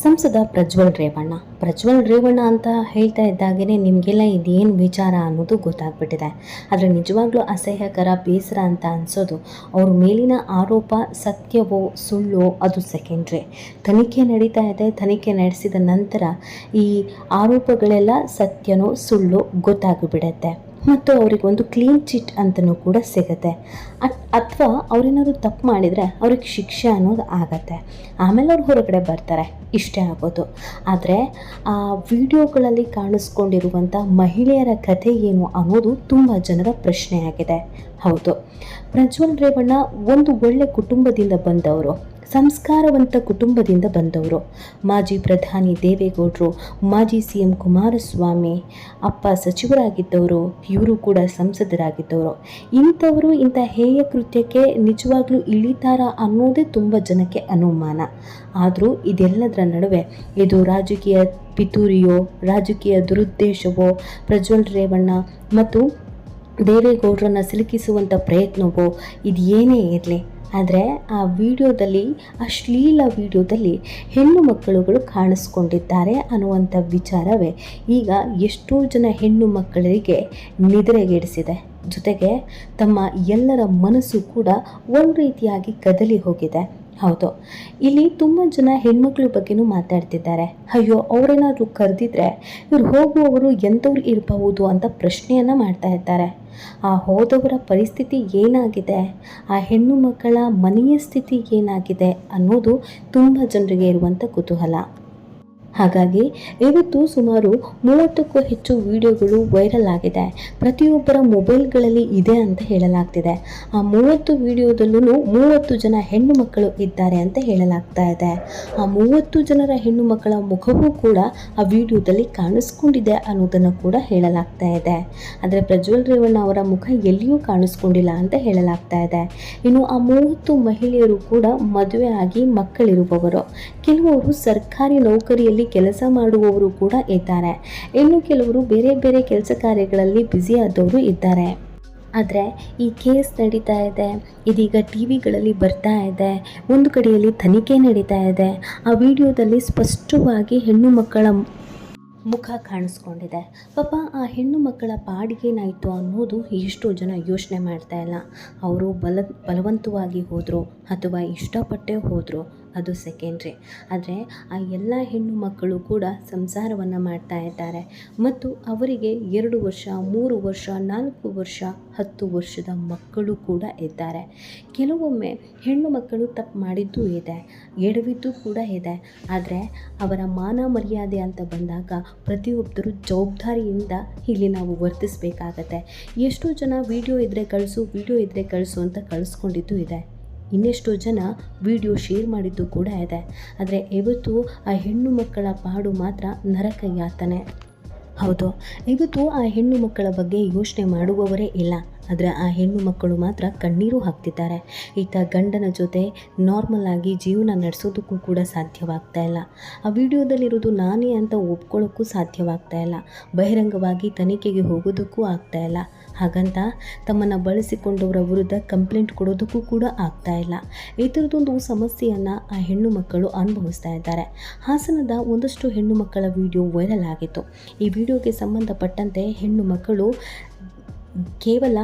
ಸಂಸದ ಪ್ರಜ್ವಲ್ ರೇವಣ್ಣ ಅಂತ ಹೇಳ್ತಾ ಇದ್ದಾಗೇ ನಿಮಗೆಲ್ಲ ಇದೇನು ವಿಚಾರ ಅನ್ನೋದು ಗೊತ್ತಾಗ್ಬಿಟ್ಟಿದೆ. ಆದರೆ ನಿಜವಾಗ್ಲೂ ಅಸಹ್ಯಕರ, ಬೇಸರ ಅಂತ ಅನಿಸೋದು ಅವ್ರ ಮೇಲಿನ ಆರೋಪ ಸತ್ಯವೋ ಸುಳ್ಳೋ ಅದು ಸೆಕೆಂಡ್ರಿ. ತನಿಖೆ ನಡೀತಾ ಇದೆ. ತನಿಖೆ ನಡೆಸಿದ ನಂತರ ಈ ಆರೋಪಗಳೆಲ್ಲ ಸತ್ಯನೋ ಸುಳ್ಳೋ ಗೊತ್ತಾಗಿಬಿಡುತ್ತೆ ಮತ್ತು ಅವರಿಗೊಂದು ಕ್ಲೀನ್ ಚಿಟ್ ಅಂತಲೂ ಕೂಡ ಸಿಗುತ್ತೆ. ಅಥವಾ ಅವರೇನಾದ್ರು ತಪ್ಪು ಮಾಡಿದರೆ ಅವ್ರಿಗೆ ಶಿಕ್ಷೆ ಅನ್ನೋದು ಆಗತ್ತೆ. ಆಮೇಲೆ ಅವ್ರು ಹೊರಗಡೆ ಬರ್ತಾರೆ, ಇಷ್ಟೇ ಆಗೋದು. ಆದರೆ ಆ ವಿಡಿಯೋಗಳಲ್ಲಿ ಕಾಣಿಸ್ಕೊಂಡಿರುವಂಥ ಮಹಿಳೆಯರ ಕಥೆ ಏನು ಅನ್ನೋದು ತುಂಬ ಜನರ ಪ್ರಶ್ನೆಯಾಗಿದೆ. ಹೌದು, ಪ್ರಜ್ವಲ್ ರೇವಣ್ಣ ಒಂದು ಒಳ್ಳೆ ಕುಟುಂಬದಿಂದ ಬಂದವರು, ಸಂಸ್ಕಾರವಂತ ಕುಟುಂಬದಿಂದ ಬಂದವರು. ಮಾಜಿ ಪ್ರಧಾನಿ ದೇವೇಗೌಡರು, ಮಾಜಿ CM ಕುಮಾರಸ್ವಾಮಿ ಅಪ್ಪ ಸಚಿವರಾಗಿದ್ದವರು, ಇವರು ಕೂಡ ಸಂಸದರಾಗಿದ್ದವರು. ಇಂಥವರು ಇಂಥ ಹೇಯ ಕೃತ್ಯಕ್ಕೆ ನಿಜವಾಗ್ಲೂ ಇಳಿತಾರ ಅನ್ನೋದೇ ತುಂಬ ಜನಕ್ಕೆ ಅನುಮಾನ. ಆದರೂ ಇದೆಲ್ಲದರ ನಡುವೆ ಇದು ರಾಜಕೀಯ ಪಿತೂರಿಯೋ, ರಾಜಕೀಯ ದುರುದ್ದೇಶವೋ, ಪ್ರಜ್ವಲ್ ರೇವಣ್ಣ ಮತ್ತು ದೇವೇಗೌಡರನ್ನು ಸಿಲುಕಿಸುವಂಥ ಪ್ರಯತ್ನವೋ ಇದು ಏನೇ ಇರಲಿ, ಆದರೆ ಆ ವಿಡಿಯೋದಲ್ಲಿ, ಅಶ್ಲೀಲ ವಿಡಿಯೋದಲ್ಲಿ ಹೆಣ್ಣು ಮಕ್ಕಳುಗಳು ಕಾಣಿಸ್ಕೊಂಡಿದ್ದಾರೆ ಅನ್ನುವಂಥ ವಿಚಾರವೇ ಈಗ ಎಷ್ಟೋ ಜನ ಹೆಣ್ಣು ಮಕ್ಕಳಿಗೆ ನಿದ್ರೆಗೆಡಿಸಿದೆ. ಜೊತೆಗೆ ತಮ್ಮ ಎಲ್ಲರ ಮನಸ್ಸು ಕೂಡ ಒಂದು ರೀತಿಯಾಗಿ ಕದಲಿ ಹೋಗಿದೆ. ಹೌದು, ಇಲ್ಲಿ ತುಂಬ ಜನ ಹೆಣ್ಮಕ್ಳ ಬಗ್ಗೆನೂ ಮಾತಾಡ್ತಿದ್ದಾರೆ. ಅಯ್ಯೋ, ಅವರೇನಾದರೂ ಕರೆದಿದ್ರೆ ಇವ್ರು ಹೋಗುವವರು ಎಂಥವ್ರು ಇರಬಹುದು ಅಂತ ಪ್ರಶ್ನೆಯನ್ನು ಮಾಡ್ತಾ ಇದ್ದಾರೆ. ಆ ಹೋದವರ ಪರಿಸ್ಥಿತಿ ಏನಾಗಿದೆ, ಆ ಹೆಣ್ಣು ಮಕ್ಕಳ ಮನೆಯ ಸ್ಥಿತಿ ಏನಾಗಿದೆ ಅನ್ನೋದು ತುಂಬ ಜನರಿಗೆ ಇರುವಂಥ ಕುತೂಹಲ. ಹಾಗಾಗಿ ಇವತ್ತು ಸುಮಾರು 30ಕ್ಕೂ ಹೆಚ್ಚು ವಿಡಿಯೋಗಳು ವೈರಲ್ ಆಗಿದೆ. ಪ್ರತಿಯೊಬ್ಬರ ಮೊಬೈಲ್ಗಳಲ್ಲಿ ಇದೆ ಅಂತ ಹೇಳಲಾಗ್ತಿದೆ. ಆ 30 ವಿಡಿಯೋದಲ್ಲೂ 30 ಜನ ಹೆಣ್ಣು ಮಕ್ಕಳು ಇದ್ದಾರೆ ಅಂತ ಹೇಳಲಾಗ್ತಾ ಇದೆ. ಆ 30 ಜನರ ಹೆಣ್ಣು ಮಕ್ಕಳ ಮುಖವೂ ಕೂಡ ಆ ವಿಡಿಯೋದಲ್ಲಿ ಕಾಣಿಸ್ಕೊಂಡಿದೆ ಅನ್ನೋದನ್ನು ಕೂಡ ಹೇಳಲಾಗ್ತಾ ಇದೆ. ಆದರೆ ಪ್ರಜ್ವಲ್ ರೇವಣ್ಣ ಅವರ ಮುಖ ಎಲ್ಲಿಯೂ ಕಾಣಿಸ್ಕೊಂಡಿಲ್ಲ ಅಂತ ಹೇಳಲಾಗ್ತಾ ಇದೆ. ಇನ್ನು ಆ 30 ಮಹಿಳೆಯರು ಕೂಡ ಮದುವೆ ಆಗಿ ಮಕ್ಕಳಿರುವವರು. ಕೆಲವರು ಸರ್ಕಾರಿ ನೌಕರಿಯಲ್ಲಿ ಕೆಲಸ ಮಾಡುವವರು ಕೂಡ ಇದ್ದಾರೆ. ಇನ್ನು ಕೆಲವರು ಬೇರೆ ಬೇರೆ ಕೆಲಸ ಕಾರ್ಯಗಳಲ್ಲಿ ಬ್ಯುಸಿ ಆದವರು ಇದ್ದಾರೆ. ಆದರೆ ಈ ಕೇಸ್ ನಡೀತಾ ಇದೆ, ಇದೀಗ ಟಿವಿಗಳಲ್ಲಿ ಬರ್ತಾ ಇದೆ, ಒಂದು ಕಡೆಯಲ್ಲಿ ತನಿಖೆ ನಡೀತಾ ಇದೆ. ಆ ವಿಡಿಯೋದಲ್ಲಿ ಸ್ಪಷ್ಟವಾಗಿ ಹೆಣ್ಣು ಮಕ್ಕಳ ಮುಖ ಕಾಣಿಸ್ಕೊಂಡಿದೆ. ಪಾಪ ಆ ಹೆಣ್ಣು ಮಕ್ಕಳ ಪಾಡಿಗೇನಾಯಿತು ಅನ್ನೋದು ಎಷ್ಟೋ ಜನ ಯೋಚನೆ ಮಾಡ್ತಾ ಇಲ್ಲ. ಅವರು ಬಲವಂತವಾಗಿ ಹೋದರು ಅಥವಾ ಇಷ್ಟಪಟ್ಟೇ ಹೋದರು, ಅದು ಸೆಕೆಂಡ್ರಿ. ಆದರೆ ಆ ಎಲ್ಲ ಹೆಣ್ಣು ಮಕ್ಕಳು ಕೂಡ ಸಂಸಾರವನ್ನು ಮಾಡ್ತಾ ಇದ್ದಾರೆ ಮತ್ತು ಅವರಿಗೆ 2 ವರ್ಷ, 3 ವರ್ಷ, 4 ವರ್ಷ, 10 ವರ್ಷದ ಮಕ್ಕಳು ಕೂಡ ಇದ್ದಾರೆ. ಕೆಲವೊಮ್ಮೆ ಹೆಣ್ಣು ಮಕ್ಕಳು ತಪ್ಪು ಮಾಡಿದ್ದೂ ಇದೆ, ಎಡವಿದ್ದು ಕೂಡ ಇದೆ. ಆದರೆ ಅವರ ಮಾನ ಮರ್ಯಾದೆ ಅಂತ ಬಂದಾಗ ಪ್ರತಿಯೊಬ್ಬರು ಜವಾಬ್ದಾರಿಯಿಂದ ಇಲ್ಲಿ ನಾವು ವರ್ತಿಸಬೇಕಾಗತ್ತೆ. ಎಷ್ಟೋ ಜನ ವಿಡಿಯೋ ಇದ್ದರೆ ಕಳಿಸು ಅಂತ ಕಳಿಸ್ಕೊಂಡಿದ್ದು ಇದೆ. ಇನ್ನೆಷ್ಟೋ ಜನ ವಿಡಿಯೋ ಶೇರ್ ಮಾಡಿದ್ದು ಕೂಡ ಇದೆ. ಆದರೆ ಇವತ್ತು ಆ ಹೆಣ್ಣು ಮಕ್ಕಳ ಪಾಡು ಮಾತ್ರ ನರಕ ಯಾತನೆ. ಹೌದು, ಇವತ್ತು ಆ ಹೆಣ್ಣು ಮಕ್ಕಳ ಬಗ್ಗೆ ಯೋಚನೆ ಮಾಡುವವರೇ ಇಲ್ಲ. ಆದರೆ ಆ ಹೆಣ್ಣು ಮಕ್ಕಳು ಮಾತ್ರ ಕಣ್ಣೀರು ಹಾಕ್ತಿದ್ದಾರೆ. ಈತ ಗಂಡನ ಜೊತೆ ನಾರ್ಮಲ್ ಆಗಿ ಜೀವನ ನಡೆಸೋದಕ್ಕೂ ಕೂಡ ಸಾಧ್ಯವಾಗ್ತಾ ಇಲ್ಲ. ಆ ವಿಡಿಯೋದಲ್ಲಿರೋದು ನಾನೇ ಅಂತ ಒಪ್ಕೊಳ್ಳೋಕ್ಕೂ ಸಾಧ್ಯವಾಗ್ತಾ ಇಲ್ಲ. ಬಹಿರಂಗವಾಗಿ ತನಿಖೆಗೆ ಹೋಗೋದಕ್ಕೂ ಆಗ್ತಾ ಇಲ್ಲ. ಹಾಗಂತ ತಮ್ಮನ್ನು ಬಳಸಿಕೊಂಡವರ ವಿರುದ್ಧ ಕಂಪ್ಲೇಂಟ್ ಕೊಡೋದಕ್ಕೂ ಕೂಡ ಆಗ್ತಾ ಇಲ್ಲ. ಈ ಥರದೊಂದು ಸಮಸ್ಯೆಯನ್ನು ಆ ಹೆಣ್ಣು ಮಕ್ಕಳು ಅನುಭವಿಸ್ತಾ ಇದ್ದಾರೆ. ಹಾಸನದ ಒಂದಷ್ಟು ಹೆಣ್ಣು ಮಕ್ಕಳ ವಿಡಿಯೋ ವೈರಲ್ ಆಗಿತ್ತು. ಈ ವಿಡಿಯೋಗೆ ಸಂಬಂಧಪಟ್ಟಂತೆ ಹೆಣ್ಣು ಮಕ್ಕಳು ಕೇವಲ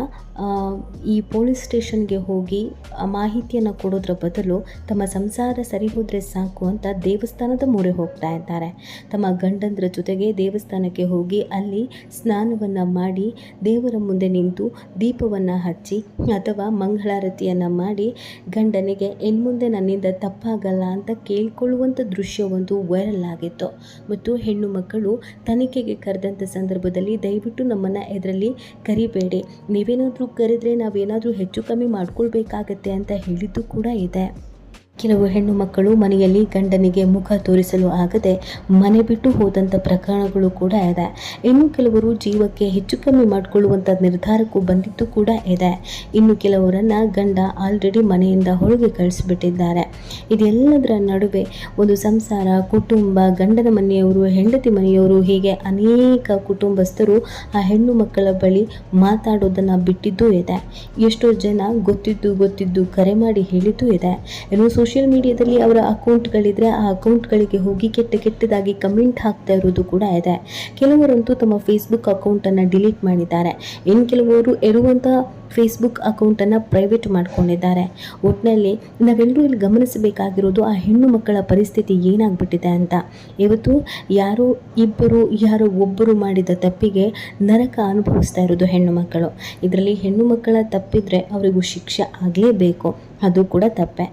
ಈ ಪೊಲೀಸ್ ಸ್ಟೇಷನ್ಗೆ ಹೋಗಿ ಮಾಹಿತಿಯನ್ನು ಕೊಡೋದ್ರ ಬದಲು ತಮ್ಮ ಸಂಸಾರ ಸರಿ ಹೋದರೆ ಸಾಕು ಅಂತ ದೇವಸ್ಥಾನದ ಮೊರೆ ಹೋಗ್ತಾ ಇದ್ದಾರೆ. ತಮ್ಮ ಗಂಡಂದ್ರ ಜೊತೆಗೆ ದೇವಸ್ಥಾನಕ್ಕೆ ಹೋಗಿ ಅಲ್ಲಿ ಸ್ನಾನವನ್ನು ಮಾಡಿ ದೇವರ ಮುಂದೆ ನಿಂತು ದೀಪವನ್ನು ಹಚ್ಚಿ ಅಥವಾ ಮಂಗಳಾರತಿಯನ್ನು ಮಾಡಿ ಗಂಡನಿಗೆ ಇನ್ಮುಂದೆ ನನ್ನಿಂದ ತಪ್ಪಾಗಲ್ಲ ಅಂತ ಕೇಳ್ಕೊಳ್ಳುವಂಥ ದೃಶ್ಯವೊಂದು ವೈರಲ್ ಆಗಿತ್ತು. ಮತ್ತು ಹೆಣ್ಣು ಮಕ್ಕಳು ತನಿಖೆಗೆ ಕರೆದಂಥ ಸಂದರ್ಭದಲ್ಲಿ ದಯವಿಟ್ಟು ನಮ್ಮನ್ನು ಇದರಲ್ಲಿ ಕರಿಬೇಡಿ, ನೀವೇನಾದರೂ ಕರೆದ್ರೆ ನಾವೇನಾದರೂ ಹೆಚ್ಚು ಕಮ್ಮಿ ಮಾಡ್ಕೊಳ್ಬೇಕಾಗತ್ತೆ ಅಂತ ಹೇಳಿದ್ದು ಕೂಡ ಇದೆ. ಕೆಲವು ಹೆಣ್ಣು ಮಕ್ಕಳು ಮನೆಯಲ್ಲಿ ಗಂಡನಿಗೆ ಮುಖ ತೋರಿಸಲು ಆಗದೆ ಮನೆ ಬಿಟ್ಟು ಹೋದಂಥ ಪ್ರಕರಣಗಳು ಕೂಡ ಇದೆ. ಇನ್ನು ಕೆಲವರು ಜೀವಕ್ಕೆ ಹೆಚ್ಚು ಕಮ್ಮಿ ಮಾಡಿಕೊಳ್ಳುವಂಥ ನಿರ್ಧಾರಕ್ಕೂ ಬಂದಿದ್ದು ಕೂಡ ಇದೆ. ಇನ್ನು ಕೆಲವರನ್ನು ಗಂಡ ಆಲ್ರೆಡಿ ಮನೆಯಿಂದ ಹೊರಗೆ ಕಳಿಸಿಬಿಟ್ಟಿದ್ದಾರೆ. ಇದೆಲ್ಲದರ ನಡುವೆ ಒಂದು ಸಂಸಾರ, ಕುಟುಂಬ, ಗಂಡನ ಮನೆಯವರು, ಹೆಂಡತಿ ಮನೆಯವರು, ಹೀಗೆ ಅನೇಕ ಕುಟುಂಬಸ್ಥರು ಆ ಹೆಣ್ಣು ಮಕ್ಕಳ ಬಳಿ ಮಾತಾಡೋದನ್ನು ಬಿಟ್ಟಿದ್ದೂ ಇದೆ. ಎಷ್ಟೋ ಜನ ಗೊತ್ತಿದ್ದು ಕರೆ ಮಾಡಿ ಹೇಳಿದ್ದೂ ಇದೆ. ಇನ್ನು ಸೋಷಿಯಲ್ ಮೀಡಿಯಾದಲ್ಲಿ ಅವರ ಅಕೌಂಟ್ಗಳಿದ್ರೆ ಆ ಅಕೌಂಟ್ಗಳಿಗೆ ಹೋಗಿ ಕೆಟ್ಟದಾಗಿ ಕಮೆಂಟ್ ಹಾಕ್ತಾ ಇರೋದು ಕೂಡ ಇದೆ. ಕೆಲವರಂತೂ ತಮ್ಮ ಫೇಸ್ಬುಕ್ ಅಕೌಂಟನ್ನು ಡಿಲೀಟ್ ಮಾಡಿದ್ದಾರೆ. ಇನ್ನು ಕೆಲವರು ಇರುವಂಥ ಫೇಸ್ಬುಕ್ ಅಕೌಂಟನ್ನು ಪ್ರೈವೇಟ್ ಮಾಡ್ಕೊಂಡಿದ್ದಾರೆ. ಒಟ್ಟಿನಲ್ಲಿ ನಾವೆಲ್ಲರೂ ಇಲ್ಲಿ ಗಮನಿಸಬೇಕಾಗಿರೋದು ಆ ಹೆಣ್ಣು ಮಕ್ಕಳ ಪರಿಸ್ಥಿತಿ ಏನಾಗ್ಬಿಟ್ಟಿದೆ ಅಂತ. ಇವತ್ತು ಯಾರೋ ಇಬ್ಬರು ಯಾರೋ ಒಬ್ಬರು ಮಾಡಿದ ತಪ್ಪಿಗೆ ನರಕ ಅನುಭವಿಸ್ತಾ ಇರೋದು ಹೆಣ್ಣು ಮಕ್ಕಳು. ಇದರಲ್ಲಿ ಹೆಣ್ಣು ಮಕ್ಕಳ ತಪ್ಪಿದ್ರೆ ಅವರಿಗೂ ಶಿಕ್ಷೆ ಆಗಲೇಬೇಕು, ಅದು ಕೂಡ ತಪ್ಪೆ.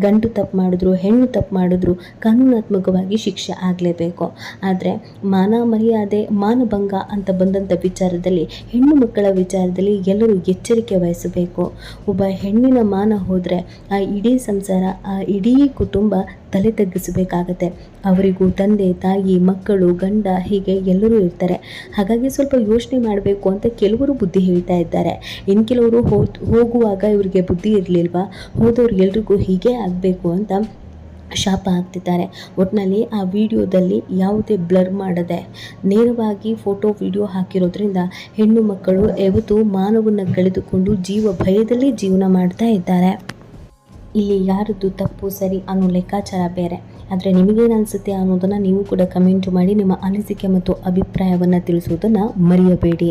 ಗಂಡು ತಪ್ಪು ಮಾಡಿದ್ರು ಹೆಣ್ಣು ತಪ್ಪು ಮಾಡಿದ್ರು ಕಾನೂನಾತ್ಮಕವಾಗಿ ಶಿಕ್ಷೆ ಆಗಲೇಬೇಕು. ಆದರೆ ಮಾನ ಮರ್ಯಾದೆ ಮಾನಭಂಗ ಅಂತ ಬಂದಂಥ ವಿಚಾರದಲ್ಲಿ ಹೆಣ್ಣು ಮಕ್ಕಳ ವಿಚಾರದಲ್ಲಿ ಎಲ್ಲರೂ ಎಚ್ಚರಿಕೆ ವಹಿಸಬೇಕು. ಒಬ್ಬ ಹೆಣ್ಣಿನ ಮಾನ ಹೋದರೆ ಆ ಇಡೀ ಸಂಸಾರ ಆ ಇಡೀ ಕುಟುಂಬ ತಲೆ ತಗ್ಗಿಸಬೇಕಾಗತ್ತೆ. ಅವರಿಗೂ ತಂದೆ ತಾಯಿ ಮಕ್ಕಳು ಗಂಡ ಹೀಗೆ ಎಲ್ಲರೂ ಇರ್ತಾರೆ. ಹಾಗಾಗಿ ಸ್ವಲ್ಪ ಯೋಚನೆ ಮಾಡಬೇಕು ಅಂತ ಕೆಲವರು ಬುದ್ಧಿ ಹೇಳ್ತಾ ಇದ್ದಾರೆ. ಇನ್ನು ಕೆಲವರು ಹೋಗುವಾಗ ಇವರಿಗೆ ಬುದ್ಧಿ ಇರಲಿಲ್ವಾ, ಹೋದವ್ರು ಎಲ್ರಿಗೂ ಹೀಗೆ ಆಗಬೇಕು ಅಂತ ಶಾಪ ಹಾಕ್ತಿದ್ದಾರೆ. ಒಟ್ಟಿನಲ್ಲಿ ಆ ವಿಡಿಯೋದಲ್ಲಿ ಯಾವುದೇ ಬ್ಲರ್ ಮಾಡದೆ ನೇರವಾಗಿ ಫೋಟೋ ವಿಡಿಯೋ ಹಾಕಿರೋದ್ರಿಂದ ಹೆಣ್ಣು ಮಕ್ಕಳು ಯಾವತ್ತೂ ಮಾನವನ್ನು ಕಳೆದುಕೊಂಡು ಜೀವ ಭಯದಲ್ಲಿ ಜೀವನ ಮಾಡ್ತಾ ಇದ್ದಾರೆ. ಇಲ್ಲಿ ಯಾರದ್ದು ತಪ್ಪು ಸರಿ ಅನ್ನೋ ಲೆಕ್ಕಾಚಾರ ಬೇರೆ. ಆದರೆ ನಿಮಗೇನು ಅನಿಸುತ್ತೆ ಅನ್ನೋದನ್ನು ನೀವು ಕೂಡ ಕಮೆಂಟ್ ಮಾಡಿ ನಿಮ್ಮ ಅನಿಸಿಕೆ ಮತ್ತು ಅಭಿಪ್ರಾಯವನ್ನು ತಿಳಿಸುವುದನ್ನು ಮರೆಯಬೇಡಿ.